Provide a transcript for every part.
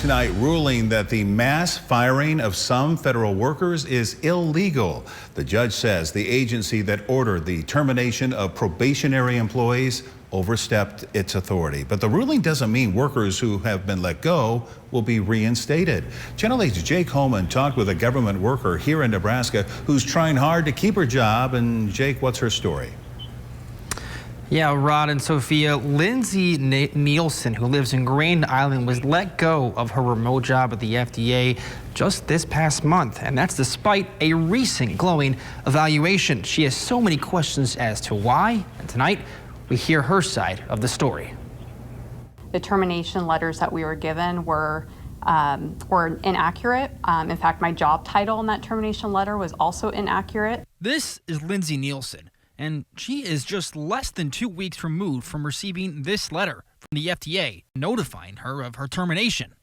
Tonight ruling that the mass firing of some federal workers is illegal. The judge says the agency that ordered the termination of probationary employees overstepped its authority. But the ruling doesn't mean workers who have been let go will be reinstated. Channel 8's Jake Holman talked with a government worker here in Nebraska who's trying hard to keep her job. And Jake, what's her story? Yeah, Rod and Sophia, Lindsay Nielsen, who lives in Grand Island, was let go of her remote job at the FDA just this past month, and that's despite a recent glowing evaluation. She has so many questions as to why, and tonight we hear her side of the story. The termination letters that we were given were inaccurate. In fact, my job title in that termination letter was also inaccurate. This is Lindsay Nielsen, and she is just less than 2 weeks removed from receiving this letter from the FDA notifying her of her termination.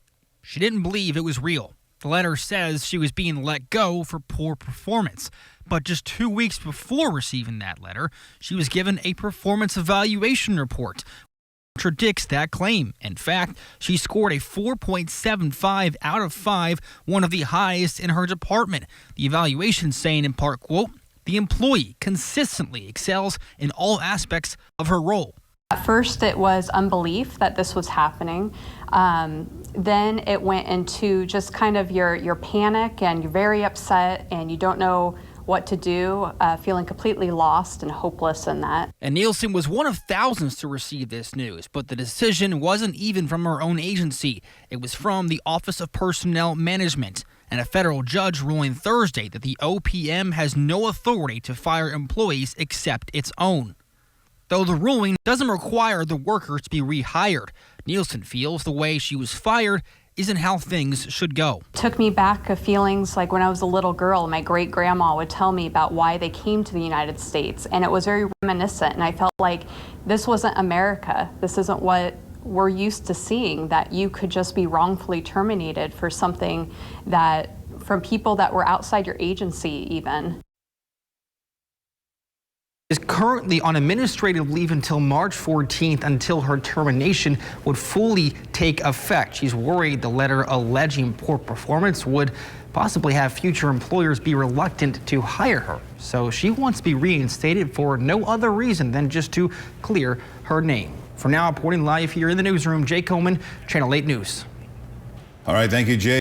She didn't believe it was real. The letter says she was being let go for poor performance, but just 2 weeks before receiving that letter, she was given a performance evaluation report. Contradicts that claim. In fact, she scored a 4.75 out of 5, one of the highest in her department. The evaluation saying in part, quote, "The employee consistently excels in all aspects of her role." At first, it was unbelief that this was happening. Then it went into just kind of your panic, and you're very upset and you don't know what to do, feeling completely lost and hopeless in that. And Nielsen was one of thousands to receive this news, but the decision wasn't even from her own agency. It was from the Office of Personnel Management, and a federal judge ruling Thursday that the OPM has no authority to fire employees except its own. Though the ruling doesn't require the workers to be rehired, Nielsen feels the way she was fired isn't how things should go. It took me back to feelings like when I was a little girl, my great grandma would tell me about why they came to the United States, and it was very reminiscent, and I felt like this wasn't America. This isn't what we're used to seeing, that you could just be wrongfully terminated for something that, from people that were outside your agency even. Is currently on administrative leave until March 14th until her termination would fully take effect. She's worried the letter alleging poor performance would possibly have future employers be reluctant to hire her. So she wants to be reinstated for no other reason than just to clear her name. For now, reporting live here in the newsroom, Jake Coleman, Channel 8 News. All right, thank you, Jake.